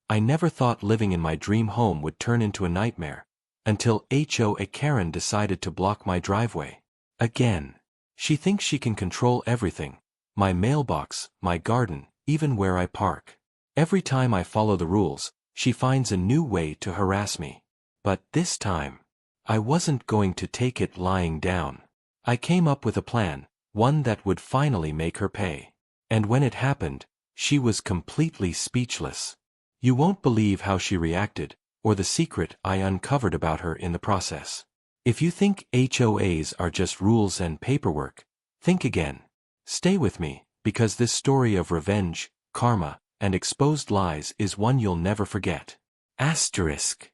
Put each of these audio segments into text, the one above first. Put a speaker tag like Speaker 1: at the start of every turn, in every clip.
Speaker 1: I never thought living in my dream home would turn into a nightmare, until HOA Karen decided to block my driveway. Again. She thinks she can control everything. My mailbox, my garden, even where I park. Every time I follow the rules, she finds a new way to harass me. But this time, I wasn't going to take it lying down. I came up with a plan, one that would finally make her pay. And when it happened, she was completely speechless. You won't believe how she reacted, or the secret I uncovered about her in the process. If you think HOAs are just rules and paperwork, think again. Stay with me, because this story of revenge, karma, and exposed lies is one you'll never forget. Asterisk.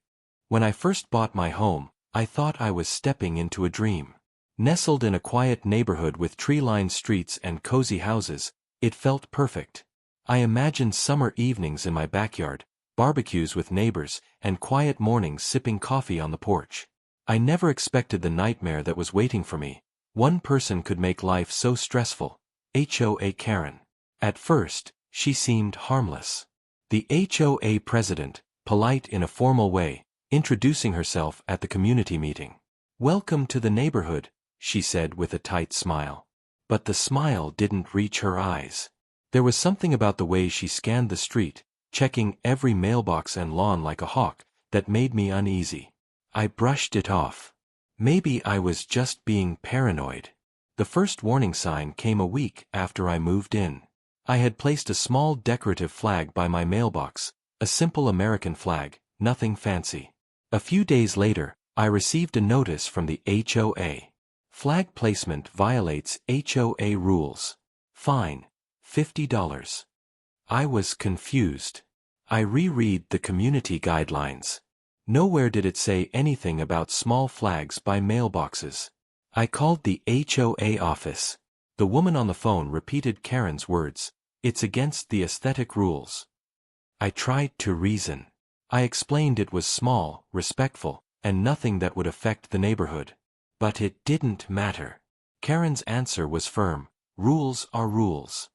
Speaker 1: When I first bought my home, I thought I was stepping into a dream. Nestled in a quiet neighborhood with tree-lined streets and cozy houses, it felt perfect. I imagined summer evenings in my backyard, barbecues with neighbors, and quiet mornings sipping coffee on the porch. I never expected the nightmare that was waiting for me. One person could make life so stressful. HOA Karen. At first, she seemed harmless. The HOA president, polite in a formal way, introducing herself at the community meeting. "Welcome to the neighborhood," she said with a tight smile. But the smile didn't reach her eyes. There was something about the way she scanned the street, checking every mailbox and lawn like a hawk, that made me uneasy. I brushed it off. Maybe I was just being paranoid. The first warning sign came a week after I moved in. I had placed a small decorative flag by my mailbox, a simple American flag, nothing fancy. A few days later, I received a notice from the HOA. Flag placement violates HOA rules. Fine, $50. I was confused. I reread the community guidelines. Nowhere did it say anything about small flags by mailboxes. I called the HOA office. The woman on the phone repeated Karen's words. "It's against the aesthetic rules." I tried to reason. I explained it was small, respectful, and nothing that would affect the neighborhood. But it didn't matter. Karen's answer was firm. Rules are rules.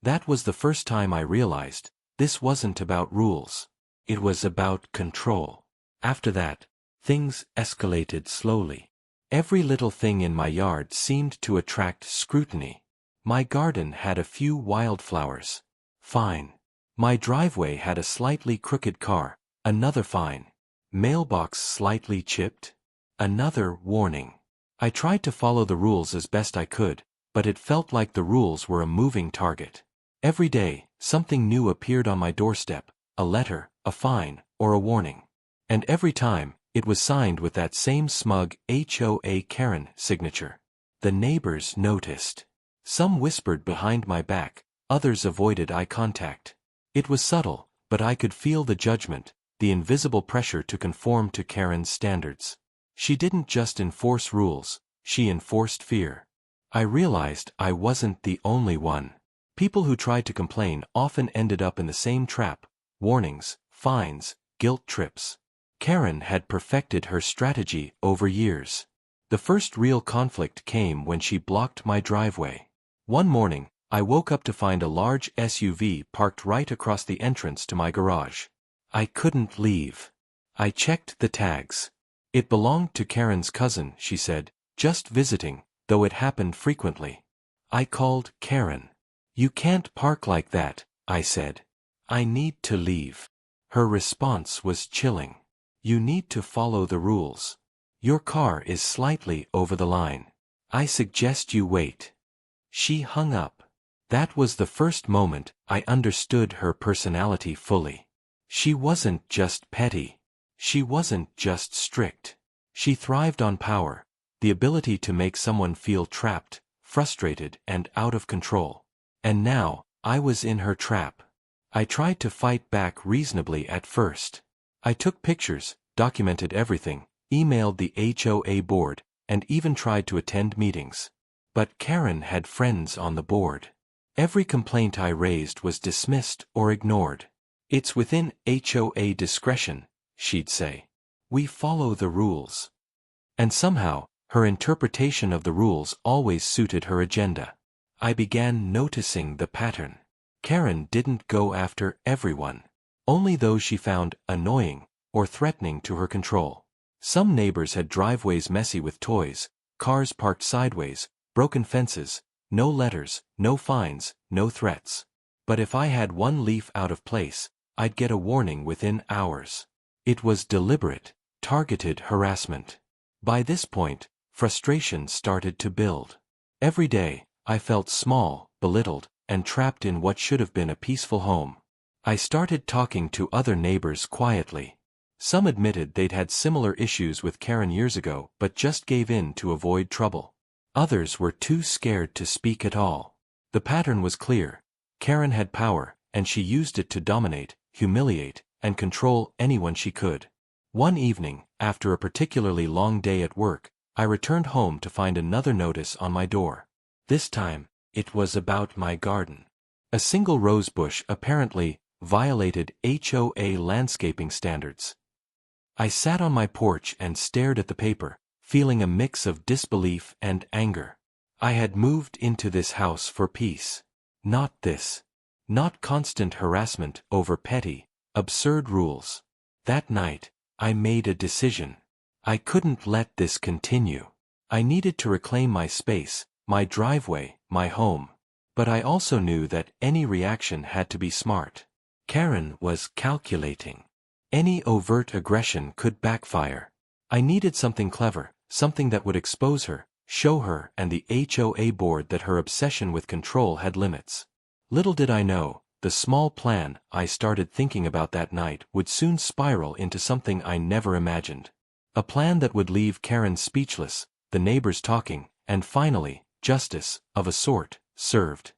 Speaker 1: That was the first time I realized this wasn't about rules. It was about control. After that, things escalated slowly. Every little thing in my yard seemed to attract scrutiny. My garden had a few wildflowers. Fine. My driveway had a slightly crooked car. Another fine. Mailbox slightly chipped. Another warning. I tried to follow the rules as best I could, but it felt like the rules were a moving target. Every day, something new appeared on my doorstep, a letter, a fine, or a warning. And every time, it was signed with that same smug HOA Karen signature. The neighbors noticed. Some whispered behind my back, others avoided eye contact. It was subtle, but I could feel the judgment, the invisible pressure to conform to Karen's standards. She didn't just enforce rules, she enforced fear. I realized I wasn't the only one. People who tried to complain often ended up in the same trap: warnings, fines, guilt trips. Karen had perfected her strategy over years. The first real conflict came when she blocked my driveway. One morning, I woke up to find a large SUV parked right across the entrance to my garage. I couldn't leave. I checked the tags. It belonged to Karen's cousin, she said, just visiting, though it happened frequently. I called Karen. "You can't park like that," I said. "I need to leave." Her response was chilling. "You need to follow the rules. Your car is slightly over the line. I suggest you wait." She hung up. That was the first moment I understood her personality fully. She wasn't just petty. She wasn't just strict. She thrived on power, the ability to make someone feel trapped, frustrated, and out of control. And now, I was in her trap. I tried to fight back reasonably at first. I took pictures, documented everything, emailed the HOA board, and even tried to attend meetings. But Karen had friends on the board. Every complaint I raised was dismissed or ignored. "It's within HOA discretion," she'd say. "We follow the rules." And somehow, her interpretation of the rules always suited her agenda. I began noticing the pattern. Karen didn't go after everyone. Only those she found annoying or threatening to her control. Some neighbors had driveways messy with toys, cars parked sideways, broken fences, no letters, no fines, no threats. But if I had one leaf out of place, I'd get a warning within hours. It was deliberate, targeted harassment. By this point, frustration started to build. Every day, I felt small, belittled, and trapped in what should have been a peaceful home. I started talking to other neighbors quietly. Some admitted they'd had similar issues with Karen years ago but just gave in to avoid trouble. Others were too scared to speak at all. The pattern was clear. Karen had power, and she used it to dominate, humiliate, and control anyone she could. One evening, after a particularly long day at work, I returned home to find another notice on my door. This time, it was about my garden. A single rose bush apparently violated HOA landscaping standards. I sat on my porch and stared at the paper, feeling a mix of disbelief and anger. I had moved into this house for peace. Not this. Not constant harassment over petty, absurd rules. That night, I made a decision. I couldn't let this continue. I needed to reclaim my space, my driveway, my home. But I also knew that any reaction had to be smart. Karen was calculating. Any overt aggression could backfire. I needed something clever, something that would expose her, show her and the HOA board that her obsession with control had limits. Little did I know, the small plan I started thinking about that night would soon spiral into something I never imagined. A plan that would leave Karen speechless, the neighbors talking, and finally, justice, of a sort, served.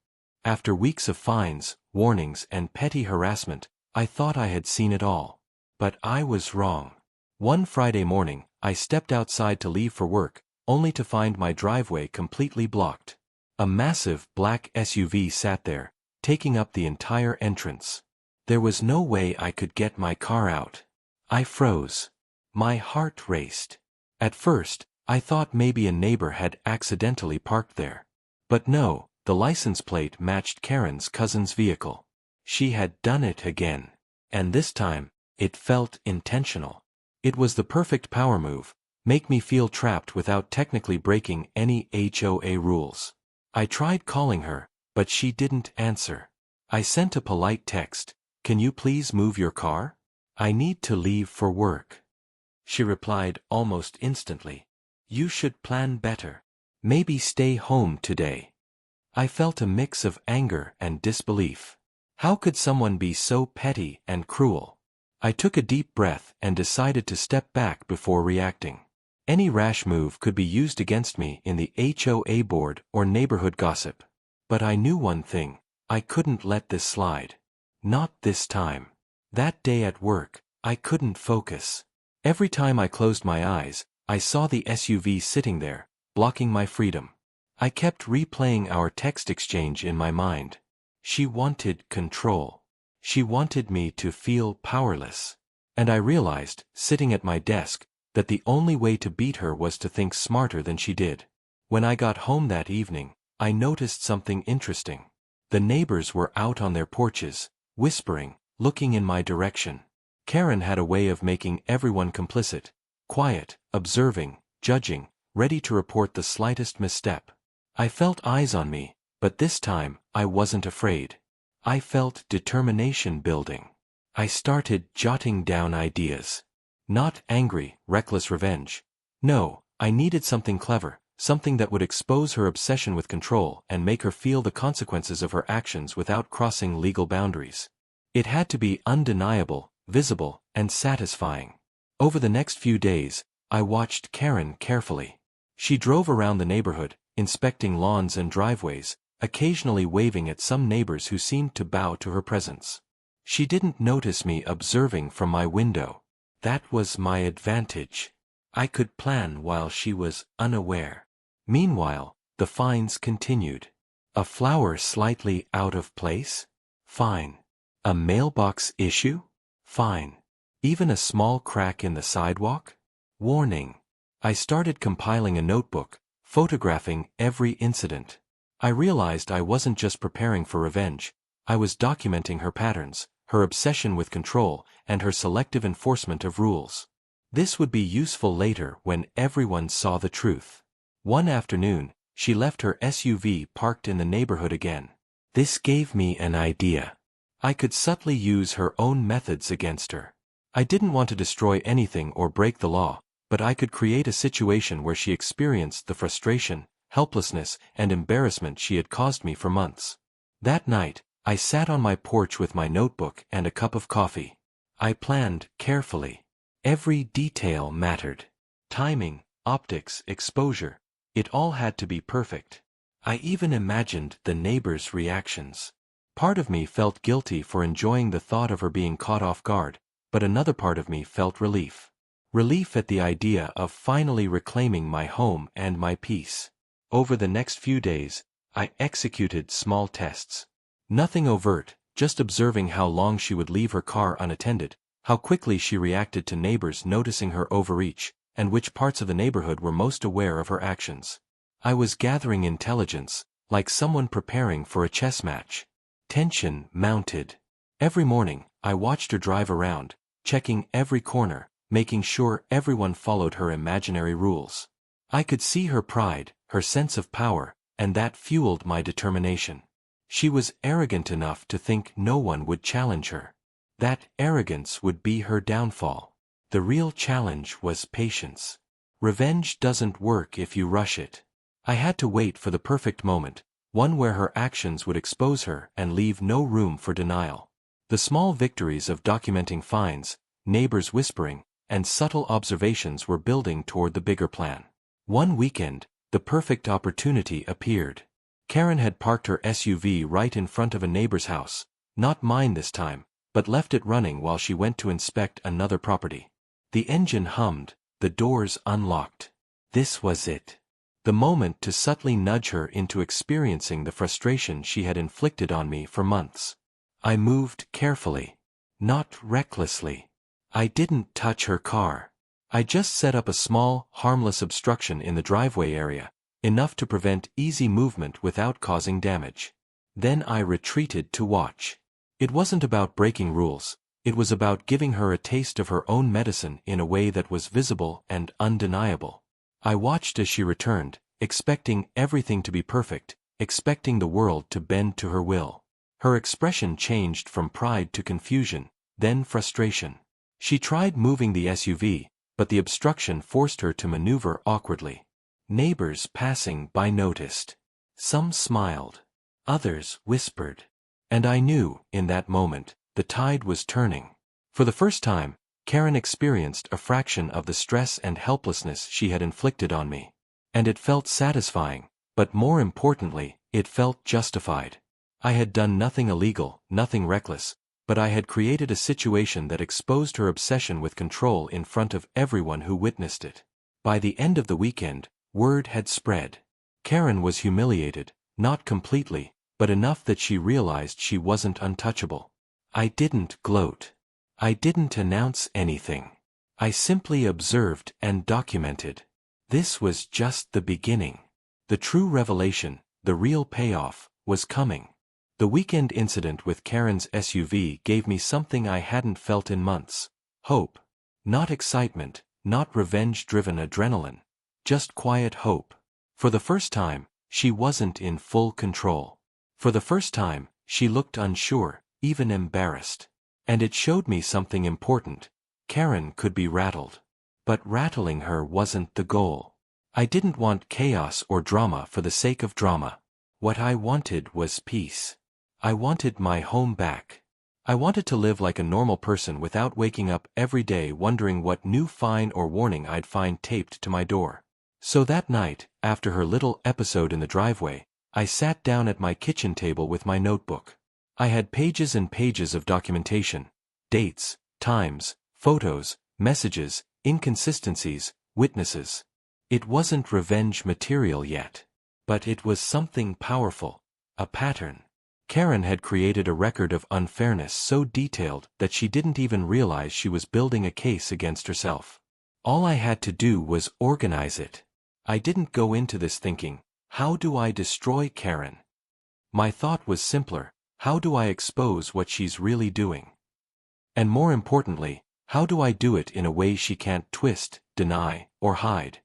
Speaker 1: After weeks of fines, warnings, and petty harassment, I thought I had seen it all. But I was wrong. One Friday morning, I stepped outside to leave for work, only to find my driveway completely blocked. A massive black SUV sat there, taking up the entire entrance. There was no way I could get my car out. I froze. My heart raced. At first, I thought maybe a neighbor had accidentally parked there. But no, the license plate matched Karen's cousin's vehicle. She had done it again. And this time, it felt intentional. It was the perfect power move, make me feel trapped without technically breaking any HOA rules. I tried calling her, but she didn't answer. I sent a polite text, "Can you please move your car? I need to leave for work." She replied almost instantly, "You should plan better. Maybe stay home today." I felt a mix of anger and disbelief. How could someone be so petty and cruel? I took a deep breath and decided to step back before reacting. Any rash move could be used against me in the HOA board or neighborhood gossip. But I knew one thing, I couldn't let this slide. Not this time. That day at work, I couldn't focus. Every time I closed my eyes, I saw the SUV sitting there, blocking my freedom. I kept replaying our text exchange in my mind. She wanted control. She wanted me to feel powerless. And I realized, sitting at my desk, that the only way to beat her was to think smarter than she did. When I got home that evening, I noticed something interesting. The neighbors were out on their porches, whispering, looking in my direction. Karen had a way of making everyone complicit, quiet, observing, judging, ready to report the slightest misstep. I felt eyes on me, but this time, I wasn't afraid. I felt determination building. I started jotting down ideas. Not angry, reckless revenge. No, I needed something clever, something that would expose her obsession with control and make her feel the consequences of her actions without crossing legal boundaries. It had to be undeniable, visible, and satisfying. Over the next few days, I watched Karen carefully. She drove around the neighborhood, inspecting lawns and driveways, occasionally waving at some neighbors who seemed to bow to her presence. She didn't notice me observing from my window. That was my advantage. I could plan while she was unaware. Meanwhile, the fines continued. A flower slightly out of place? Fine. A mailbox issue? Fine. Even a small crack in the sidewalk? Warning. I started compiling a notebook, photographing every incident. I realized I wasn't just preparing for revenge, I was documenting her patterns, her obsession with control, and her selective enforcement of rules. This would be useful later when everyone saw the truth. One afternoon, she left her SUV parked in the neighborhood again. This gave me an idea. I could subtly use her own methods against her. I didn't want to destroy anything or break the law, but I could create a situation where she experienced the frustration, helplessness, and embarrassment she had caused me for months. That night, I sat on my porch with my notebook and a cup of coffee. I planned carefully. Every detail mattered. Timing, optics, exposure. It all had to be perfect. I even imagined the neighbors' reactions. Part of me felt guilty for enjoying the thought of her being caught off guard, but another part of me felt relief. Relief at the idea of finally reclaiming my home and my peace. Over the next few days, I executed small tests. Nothing overt, just observing how long she would leave her car unattended, how quickly she reacted to neighbors noticing her overreach, and which parts of the neighborhood were most aware of her actions. I was gathering intelligence, like someone preparing for a chess match. Tension mounted. Every morning, I watched her drive around, checking every corner, making sure everyone followed her imaginary rules. I could see her pride, her sense of power, and that fueled my determination. She was arrogant enough to think no one would challenge her. That arrogance would be her downfall. The real challenge was patience. Revenge doesn't work if you rush it. I had to wait for the perfect moment, one where her actions would expose her and leave no room for denial. The small victories of documenting fines, neighbors whispering, and subtle observations were building toward the bigger plan. One weekend, the perfect opportunity appeared. Karen had parked her SUV right in front of a neighbor's house, not mine this time, but left it running while she went to inspect another property. The engine hummed, the doors unlocked. This was it. The moment to subtly nudge her into experiencing the frustration she had inflicted on me for months. I moved carefully. Not recklessly. I didn't touch her car. I just set up a small, harmless obstruction in the driveway area, enough to prevent easy movement without causing damage. Then I retreated to watch. It wasn't about breaking rules, it was about giving her a taste of her own medicine in a way that was visible and undeniable. I watched as she returned, expecting everything to be perfect, expecting the world to bend to her will. Her expression changed from pride to confusion, then frustration. She tried moving the SUV, but the obstruction forced her to maneuver awkwardly. Neighbors passing by noticed. Some smiled. Others whispered. And I knew, in that moment, the tide was turning. For the first time, Karen experienced a fraction of the stress and helplessness she had inflicted on me. And it felt satisfying, but more importantly, it felt justified. I had done nothing illegal, nothing reckless, but I had created a situation that exposed her obsession with control in front of everyone who witnessed it. By the end of the weekend, word had spread. Karen was humiliated, not completely, but enough that she realized she wasn't untouchable. I didn't gloat. I didn't announce anything. I simply observed and documented. This was just the beginning. The true revelation, the real payoff, was coming. The weekend incident with Karen's SUV gave me something I hadn't felt in months. Hope. Not excitement, not revenge-driven adrenaline. Just quiet hope. For the first time, she wasn't in full control. For the first time, she looked unsure, even embarrassed. And it showed me something important. Karen could be rattled. But rattling her wasn't the goal. I didn't want chaos or drama for the sake of drama. What I wanted was peace. I wanted my home back. I wanted to live like a normal person without waking up every day wondering what new fine or warning I'd find taped to my door. So that night, after her little episode in the driveway, I sat down at my kitchen table with my notebook. I had pages and pages of documentation, dates, times, photos, messages, inconsistencies, witnesses. It wasn't revenge material yet. But it was something powerful, a pattern. Karen had created a record of unfairness so detailed that she didn't even realize she was building a case against herself. All I had to do was organize it. I didn't go into this thinking, how do I destroy Karen? My thought was simpler, how do I expose what she's really doing? And more importantly, how do I do it in a way she can't twist, deny, or hide?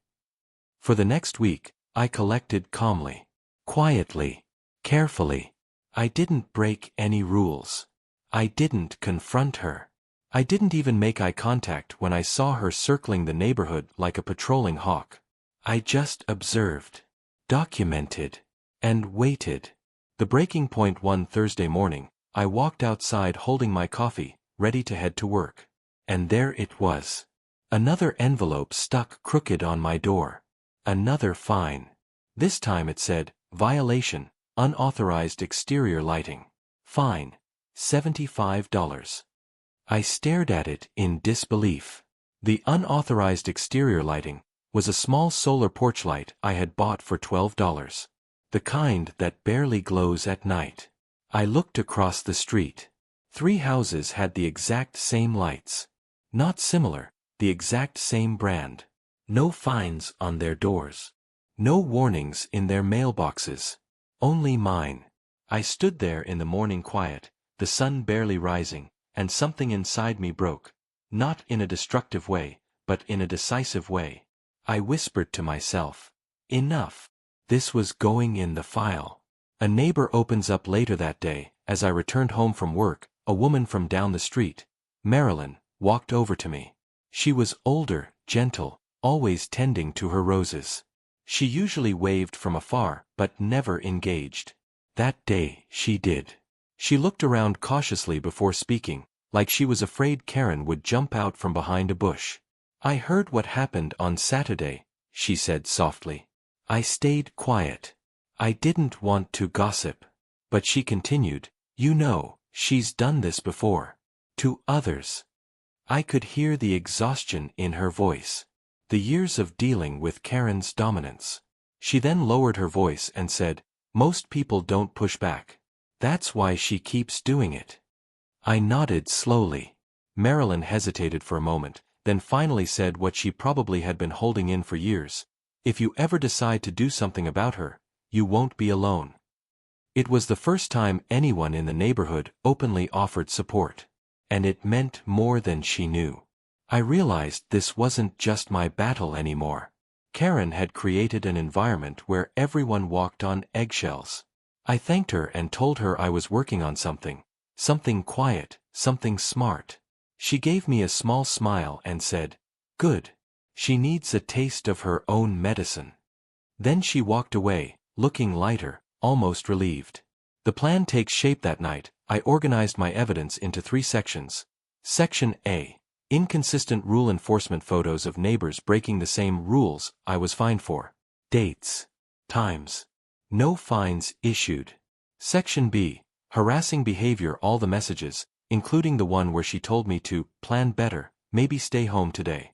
Speaker 1: For the next week, I collected calmly, quietly, carefully. I didn't break any rules. I didn't confront her. I didn't even make eye contact when I saw her circling the neighborhood like a patrolling hawk. I just observed, documented, and waited. The breaking point one Thursday morning, I walked outside holding my coffee, ready to head to work. And there it was. Another envelope stuck crooked on my door. Another fine. This time it said, violation, unauthorized exterior lighting. Fine, $75. I stared at it in disbelief. The unauthorized exterior lighting was a small solar porch light I had bought for $12. The kind that barely glows at night. I looked across the street. 3 houses had the exact same lights. Not similar, the exact same brand. No fines on their doors. No warnings in their mailboxes. Only mine. I stood there in the morning quiet, the sun barely rising, and something inside me broke. Not in a destructive way, but in a decisive way. I whispered to myself, enough. This was going in the file. A neighbor opens up later that day. As I returned home from work, a woman from down the street, Marilyn, walked over to me. She was older, gentle, always tending to her roses. She usually waved from afar, but never engaged. That day, she did. She looked around cautiously before speaking, like she was afraid Karen would jump out from behind a bush. I heard what happened on Saturday, she said softly. I stayed quiet. I didn't want to gossip. But she continued, you know, she's done this before. To others. I could hear the exhaustion in her voice. The years of dealing with Karen's dominance. She then lowered her voice and said, most people don't push back. That's why she keeps doing it. I nodded slowly. Marilyn hesitated for a moment, then finally said what she probably had been holding in for years. If you ever decide to do something about her, you won't be alone. It was the first time anyone in the neighborhood openly offered support. And it meant more than she knew. I realized this wasn't just my battle anymore. Karen had created an environment where everyone walked on eggshells. I thanked her and told her I was working on something quiet, something smart. She gave me a small smile and said, good. She needs a taste of her own medicine. Then she walked away, looking lighter, almost relieved. The plan takes shape that night. I organized my evidence into 3 sections. Section A. Inconsistent rule enforcement photos of neighbors breaking the same rules I was fined for. Dates. Times. No fines issued. Section B. Harassing behavior, all the messages, including the one where she told me to plan better, maybe stay home today.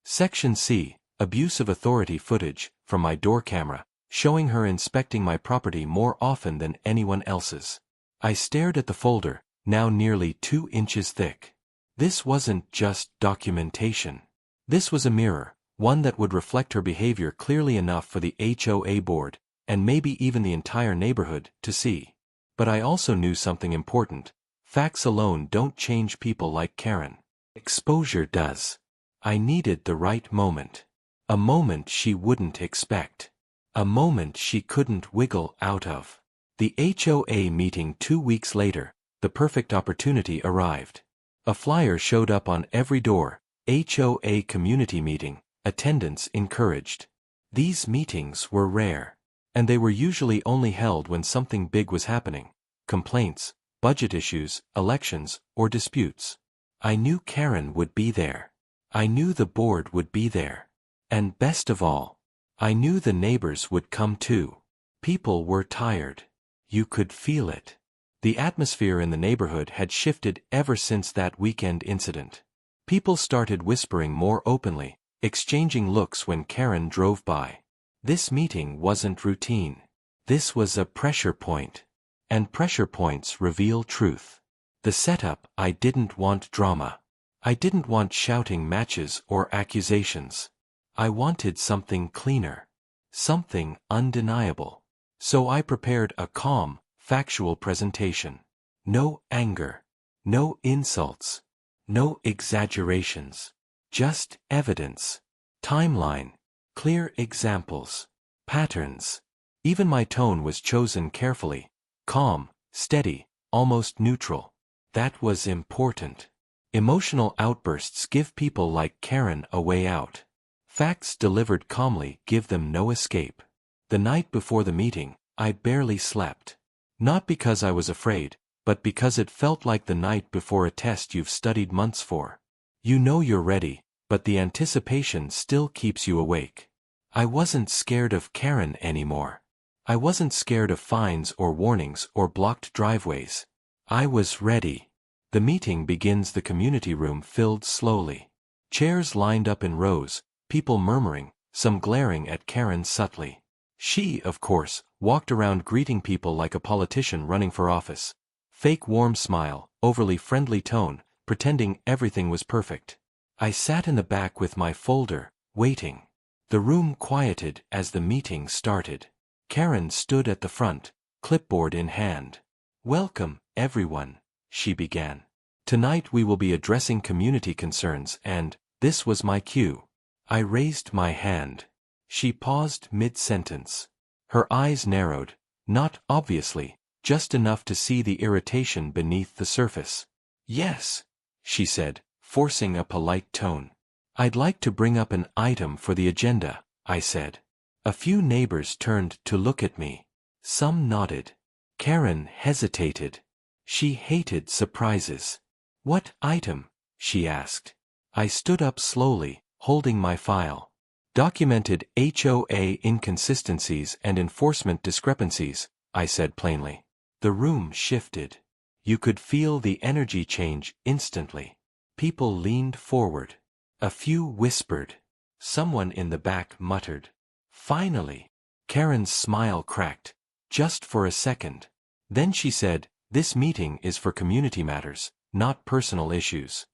Speaker 1: Section C. Abuse of authority footage, from my door camera, showing her inspecting my property more often than anyone else's. I stared at the folder, now nearly 2 inches thick. This wasn't just documentation. This was a mirror, one that would reflect her behavior clearly enough for the HOA board, and maybe even the entire neighborhood, to see. But I also knew something important. Facts alone don't change people like Karen. Exposure does. I needed the right moment. A moment she wouldn't expect. A moment she couldn't wiggle out of. The HOA meeting 2 weeks later, the perfect opportunity arrived. A flyer showed up on every door, HOA community meeting, attendance encouraged. These meetings were rare. And they were usually only held when something big was happening. Complaints, budget issues, elections, or disputes. I knew Karen would be there. I knew the board would be there. And best of all, I knew the neighbors would come too. People were tired. You could feel it. The atmosphere in the neighborhood had shifted ever since that weekend incident. People started whispering more openly, exchanging looks when Karen drove by. This meeting wasn't routine. This was a pressure point. And pressure points reveal truth. The setup, I didn't want drama. I didn't want shouting matches or accusations. I wanted something cleaner. Something undeniable. So I prepared a calm, factual presentation. No anger. No insults. No exaggerations. Just evidence. Timeline. Clear examples. Patterns. Even my tone was chosen carefully. Calm, steady, almost neutral. That was important. Emotional outbursts give people like Karen a way out. Facts delivered calmly give them no escape. The night before the meeting, I barely slept. Not because I was afraid, but because it felt like the night before a test you've studied months for. You know you're ready, but the anticipation still keeps you awake. I wasn't scared of Karen anymore. I wasn't scared of fines or warnings or blocked driveways. I was ready. The meeting begins. The community room filled slowly. Chairs lined up in rows, people murmuring, some glaring at Karen subtly. She, of course, walked around greeting people like a politician running for office. Fake warm smile, overly friendly tone, pretending everything was perfect. I sat in the back with my folder, waiting. The room quieted as the meeting started. Karen stood at the front, clipboard in hand. "Welcome, everyone," she began. "Tonight we will be addressing community concerns and," this was my cue. I raised my hand. She paused mid-sentence. Her eyes narrowed, not obviously, just enough to see the irritation beneath the surface. "Yes," she said, forcing a polite tone. "I'd like to bring up an item for the agenda," I said. A few neighbors turned to look at me. Some nodded. Karen hesitated. She hated surprises. "What item?" she asked. I stood up slowly, holding my file. "Documented HOA inconsistencies and enforcement discrepancies," I said plainly. The room shifted. You could feel the energy change instantly. People leaned forward. A few whispered. Someone in the back muttered, "Finally." Karen's smile cracked, just for a second. Then she said, "This meeting is for community matters, not personal issues."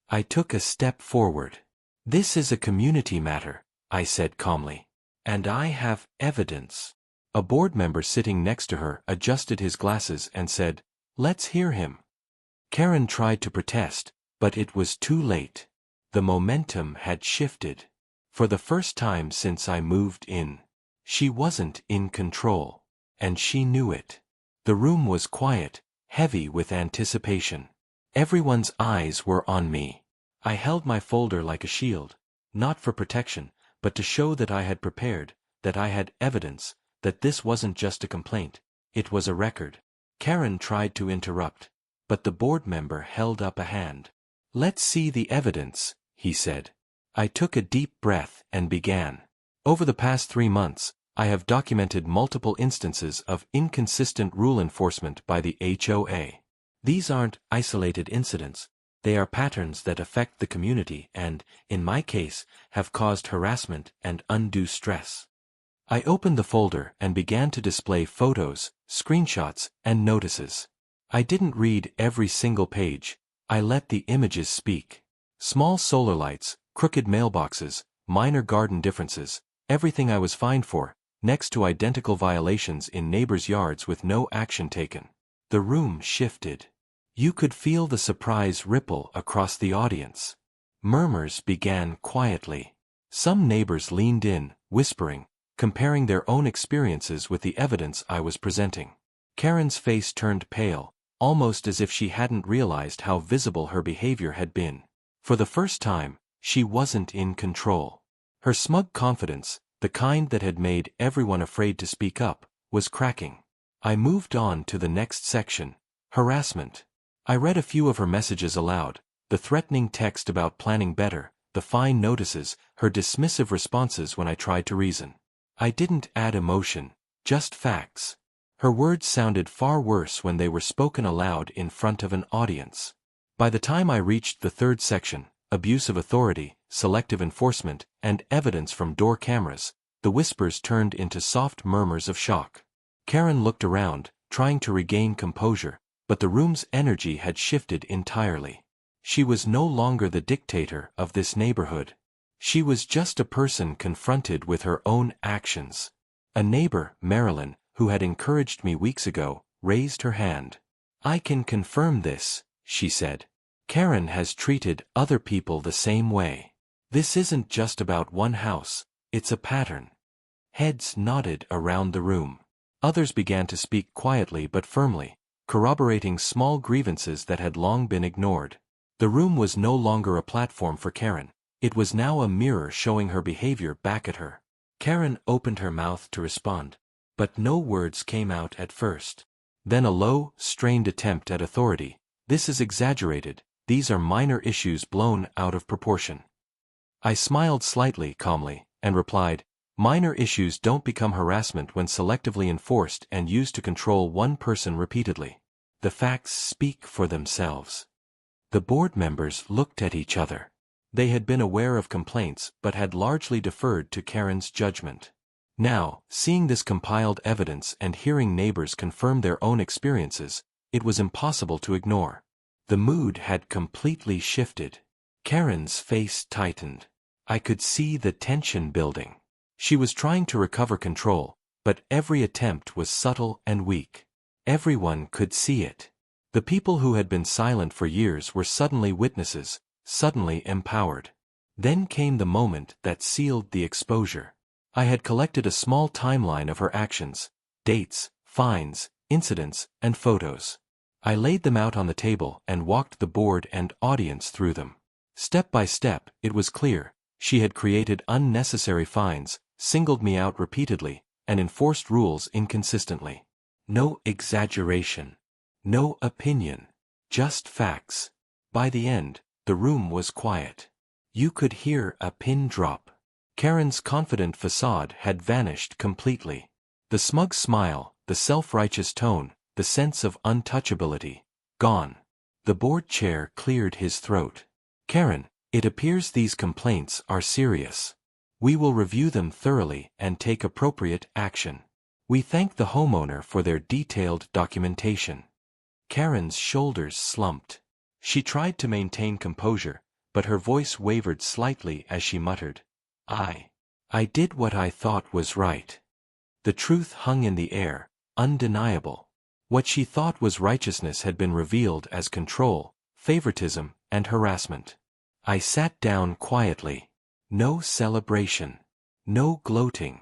Speaker 1: I took a step forward. "This is a community matter," I said calmly. "And I have evidence." A board member sitting next to her adjusted his glasses and said, "Let's hear him." Karen tried to protest, but it was too late. The momentum had shifted. For the first time since I moved in, she wasn't in control. And she knew it. The room was quiet, heavy with anticipation. Everyone's eyes were on me. I held my folder like a shield, not for protection, but to show that I had prepared, that I had evidence, that this wasn't just a complaint, it was a record. Karen tried to interrupt, but the board member held up a hand. "Let's see the evidence," he said. I took a deep breath and began. "Over the past 3 months, I have documented multiple instances of inconsistent rule enforcement by the HOA. These aren't isolated incidents. They are patterns that affect the community and, in my case, have caused harassment and undue stress." I opened the folder and began to display photos, screenshots, and notices. I didn't read every single page. I let the images speak. Small solar lights, crooked mailboxes, minor garden differences, everything I was fined for, next to identical violations in neighbors' yards with no action taken. The room shifted. You could feel the surprise ripple across the audience. Murmurs began quietly. Some neighbors leaned in, whispering, comparing their own experiences with the evidence I was presenting. Karen's face turned pale, almost as if she hadn't realized how visible her behavior had been. For the first time, she wasn't in control. Her smug confidence, the kind that had made everyone afraid to speak up, was cracking. I moved on to the next section, harassment. I read a few of her messages aloud, the threatening text about planning better, the fine notices, her dismissive responses when I tried to reason. I didn't add emotion, just facts. Her words sounded far worse when they were spoken aloud in front of an audience. By the time I reached the third section, abuse of authority, selective enforcement, and evidence from door cameras, the whispers turned into soft murmurs of shock. Karen looked around, trying to regain composure, but the room's energy had shifted entirely. She was no longer the dictator of this neighborhood. She was just a person confronted with her own actions. A neighbor, Marilyn, who had encouraged me weeks ago, raised her hand. "I can confirm this," she said. Karen has treated other people the same way. This isn't just about one house, it's a pattern. Heads nodded around the room. Others began to speak quietly but firmly, corroborating small grievances that had long been ignored. The room was no longer a platform for Karen. It was now a mirror showing her behavior back at her. Karen opened her mouth to respond, but no words came out at first. Then a low, strained attempt at authority. "This is exaggerated, these are minor issues blown out of proportion." I smiled slightly, calmly, and replied, "Minor issues don't become harassment when selectively enforced and used to control one person repeatedly. The facts speak for themselves." The board members looked at each other. They had been aware of complaints but had largely deferred to Karen's judgment. Now, seeing this compiled evidence and hearing neighbors confirm their own experiences, it was impossible to ignore. The mood had completely shifted. Karen's face tightened. I could see the tension building. She was trying to recover control, but every attempt was subtle and weak. Everyone could see it. The people who had been silent for years were suddenly witnesses, suddenly empowered. Then came the moment that sealed the exposure. I had collected a small timeline of her actions, dates, fines, incidents, and photos. I laid them out on the table and walked the board and audience through them. Step by step, it was clear, she had created unnecessary fines, singled me out repeatedly, and enforced rules inconsistently. No exaggeration. No opinion. Just facts. By the end, the room was quiet. You could hear a pin drop. Karen's confident facade had vanished completely. The smug smile, the self-righteous tone, the sense of untouchability, gone. The board chair cleared his throat. "Karen, it appears these complaints are serious. We will review them thoroughly and take appropriate action. We thank the homeowner for their detailed documentation." Karen's shoulders slumped. She tried to maintain composure, but her voice wavered slightly as she muttered, I did what I thought was right." The truth hung in the air, undeniable. What she thought was righteousness had been revealed as control, favoritism, and harassment. I sat down quietly. No celebration. No gloating.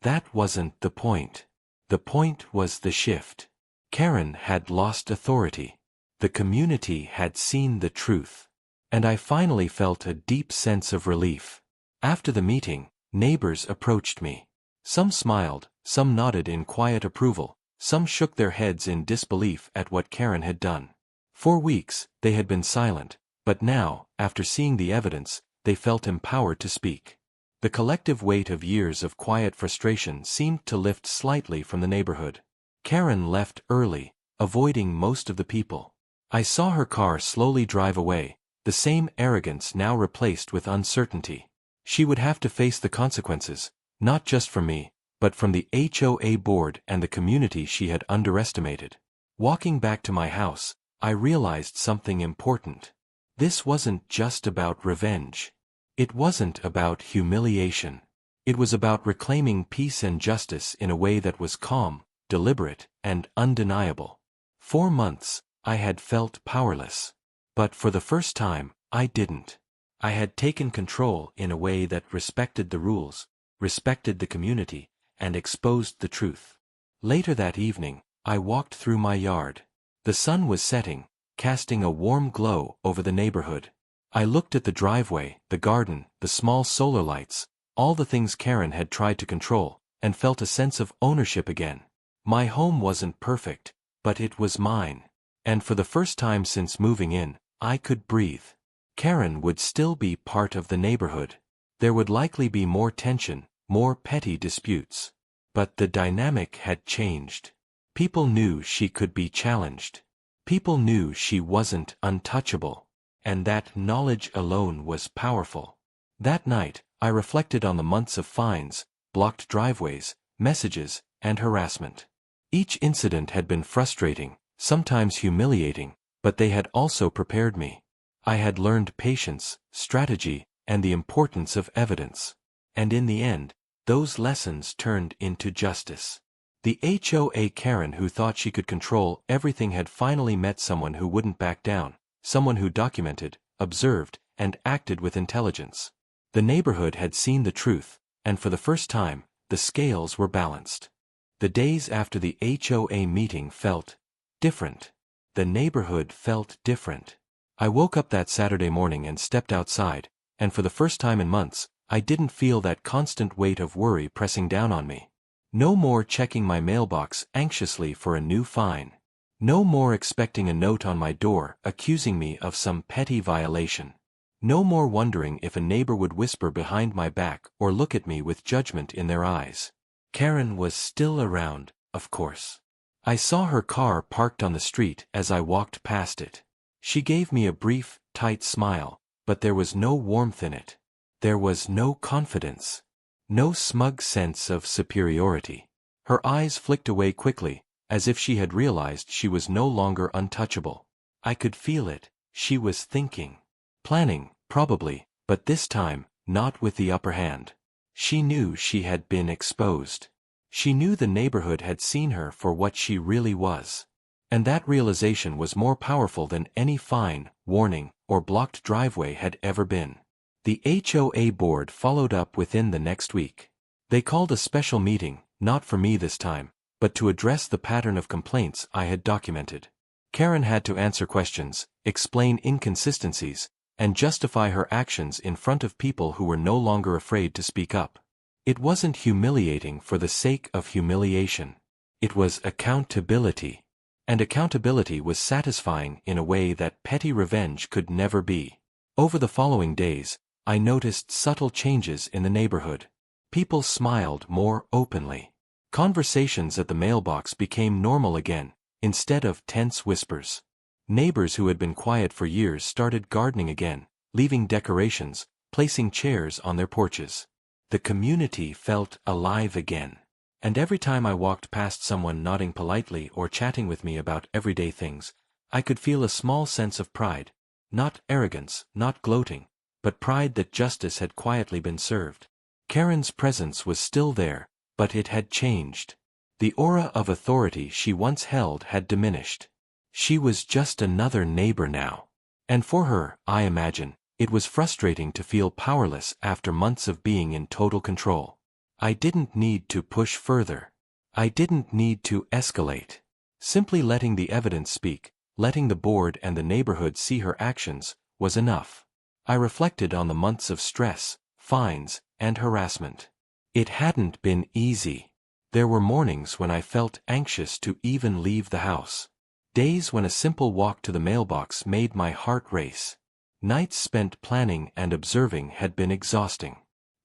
Speaker 1: That wasn't the point. The point was the shift. Karen had lost authority. The community had seen the truth. And I finally felt a deep sense of relief. After the meeting, neighbors approached me. Some smiled, some nodded in quiet approval, some shook their heads in disbelief at what Karen had done. For weeks, they had been silent, but now, after seeing the evidence, they felt empowered to speak. The collective weight of years of quiet frustration seemed to lift slightly from the neighborhood. Karen left early, avoiding most of the people. I saw her car slowly drive away, the same arrogance now replaced with uncertainty. She would have to face the consequences, not just from me, but from the HOA board and the community she had underestimated. Walking back to my house, I realized something important. This wasn't just about revenge. It wasn't about humiliation. It was about reclaiming peace and justice in a way that was calm, deliberate, and undeniable. For months, I had felt powerless. But for the first time, I didn't. I had taken control in a way that respected the rules, respected the community, and exposed the truth. Later that evening, I walked through my yard. The sun was setting, casting a warm glow over the neighborhood. I looked at the driveway, the garden, the small solar lights, all the things Karen had tried to control, and felt a sense of ownership again. My home wasn't perfect, but it was mine. And for the first time since moving in, I could breathe. Karen would still be part of the neighborhood. There would likely be more tension, more petty disputes. But the dynamic had changed. People knew she could be challenged. People knew she wasn't untouchable. And that knowledge alone was powerful. That night, I reflected on the months of fines, blocked driveways, messages, and harassment. Each incident had been frustrating, sometimes humiliating, but they had also prepared me. I had learned patience, strategy, and the importance of evidence. And in the end, those lessons turned into justice. The HOA Karen who thought she could control everything had finally met someone who wouldn't back down, someone who documented, observed, and acted with intelligence. The neighborhood had seen the truth, and for the first time, the scales were balanced. The days after the HOA meeting felt different. The neighborhood felt different. I woke up that Saturday morning and stepped outside, and for the first time in months, I didn't feel that constant weight of worry pressing down on me. No more checking my mailbox anxiously for a new fine. No more expecting a note on my door accusing me of some petty violation. No more wondering if a neighbor would whisper behind my back or look at me with judgment in their eyes. Karen was still around, of course. I saw her car parked on the street as I walked past it. She gave me a brief, tight smile, but there was no warmth in it. There was no confidence. No smug sense of superiority. Her eyes flicked away quickly, as if she had realized she was no longer untouchable. I could feel it. She was thinking. Planning, probably, but this time, not with the upper hand. She knew she had been exposed. She knew the neighborhood had seen her for what she really was. And that realization was more powerful than any fine, warning, or blocked driveway had ever been. The HOA board followed up within the next week. They called a special meeting, not for me this time, but to address the pattern of complaints I had documented. Karen had to answer questions, explain inconsistencies, and justify her actions in front of people who were no longer afraid to speak up. It wasn't humiliating for the sake of humiliation. It was accountability. And accountability was satisfying in a way that petty revenge could never be. Over the following days, I noticed subtle changes in the neighborhood. People smiled more openly. Conversations at the mailbox became normal again, instead of tense whispers. Neighbors who had been quiet for years started gardening again, leaving decorations, placing chairs on their porches. The community felt alive again. And every time I walked past someone nodding politely or chatting with me about everyday things, I could feel a small sense of pride. Not arrogance, not gloating, but pride that justice had quietly been served. Karen's presence was still there, but it had changed. The aura of authority she once held had diminished. She was just another neighbor now. And for her, I imagine, it was frustrating to feel powerless after months of being in total control. I didn't need to push further. I didn't need to escalate. Simply letting the evidence speak, letting the board and the neighborhood see her actions, was enough. I reflected on the months of stress, fines, and harassment. It hadn't been easy. There were mornings when I felt anxious to even leave the house. Days when a simple walk to the mailbox made my heart race. Nights spent planning and observing had been exhausting.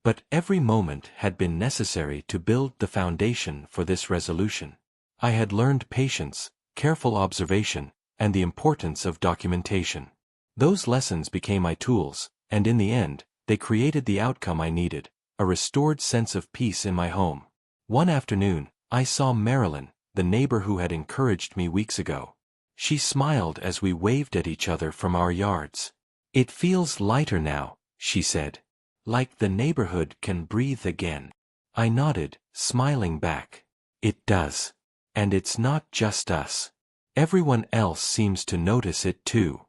Speaker 1: But every moment had been necessary to build the foundation for this resolution. I had learned patience, careful observation, and the importance of documentation. Those lessons became my tools, and in the end, they created the outcome I needed, a restored sense of peace in my home. One afternoon, I saw Marilyn, the neighbor who had encouraged me weeks ago. She smiled as we waved at each other from our yards. "It feels lighter now," she said. "Like the neighborhood can breathe again." I nodded, smiling back. "It does. And it's not just us. Everyone else seems to notice it too."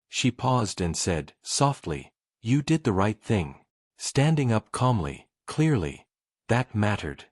Speaker 1: She paused and said, softly, "You did the right thing. Standing up calmly, clearly. That mattered."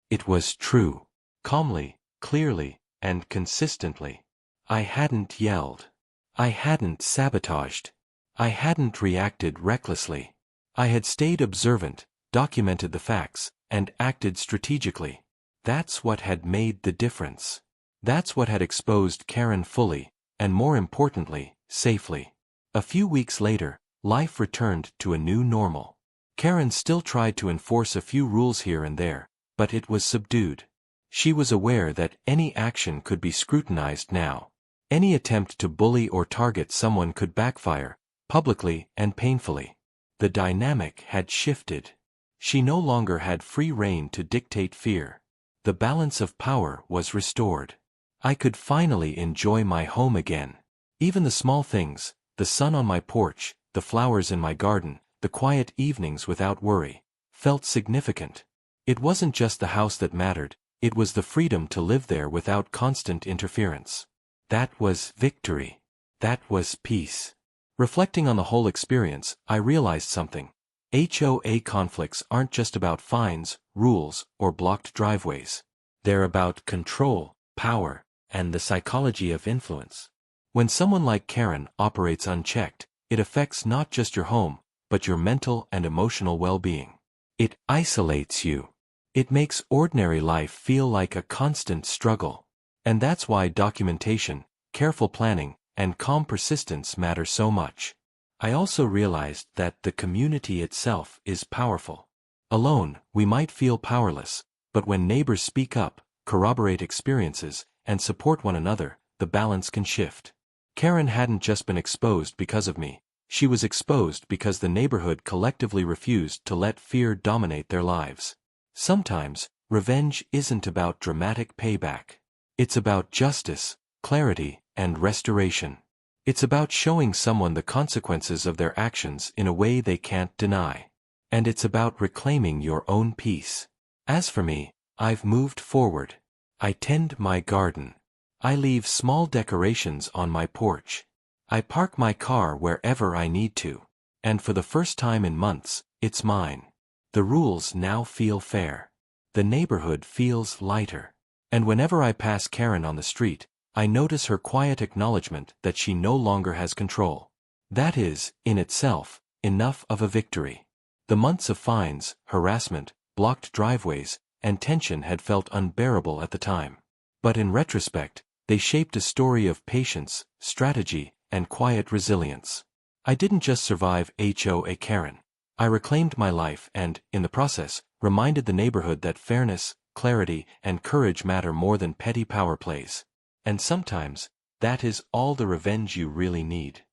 Speaker 1: It was true. Calmly, clearly, and consistently. I hadn't yelled. I hadn't sabotaged. I hadn't reacted recklessly. I had stayed observant, documented the facts, and acted strategically. That's what had made the difference. That's what had exposed Karen fully, and more importantly, safely. A few weeks later, life returned to a new normal. Karen still tried to enforce a few rules here and there, but it was subdued. She was aware that any action could be scrutinized now. Any attempt to bully or target someone could backfire, publicly and painfully. The dynamic had shifted. She no longer had free rein to dictate fear. The balance of power was restored. I could finally enjoy my home again. Even the small things, the sun on my porch, the flowers in my garden, the quiet evenings without worry, felt significant. It wasn't just the house that mattered, it was the freedom to live there without constant interference. That was victory. That was peace. Reflecting on the whole experience, I realized something. HOA conflicts aren't just about fines, rules, or blocked driveways. They're about control, power, and the psychology of influence. When someone like Karen operates unchecked, it affects not just your home, but your mental and emotional well-being. It isolates you. It makes ordinary life feel like a constant struggle. And that's why documentation, careful planning, and calm persistence matter so much. I also realized that the community itself is powerful. Alone, we might feel powerless, but when neighbors speak up, corroborate experiences, and support one another, the balance can shift. Karen hadn't just been exposed because of me. She was exposed because the neighborhood collectively refused to let fear dominate their lives. Sometimes, revenge isn't about dramatic payback. It's about justice, clarity, and restoration. It's about showing someone the consequences of their actions in a way they can't deny. And it's about reclaiming your own peace. As for me, I've moved forward. I tend my garden. I leave small decorations on my porch. I park my car wherever I need to. And for the first time in months, it's mine. The rules now feel fair. The neighborhood feels lighter. And whenever I pass Karen on the street, I notice her quiet acknowledgement that she no longer has control. That is, in itself, enough of a victory. The months of fines, harassment, blocked driveways, and tension had felt unbearable at the time. But in retrospect, they shaped a story of patience, strategy, and quiet resilience. I didn't just survive HOA Karen. I reclaimed my life and, in the process, reminded the neighborhood that fairness, clarity, and courage matter more than petty power plays. And sometimes, that is all the revenge you really need.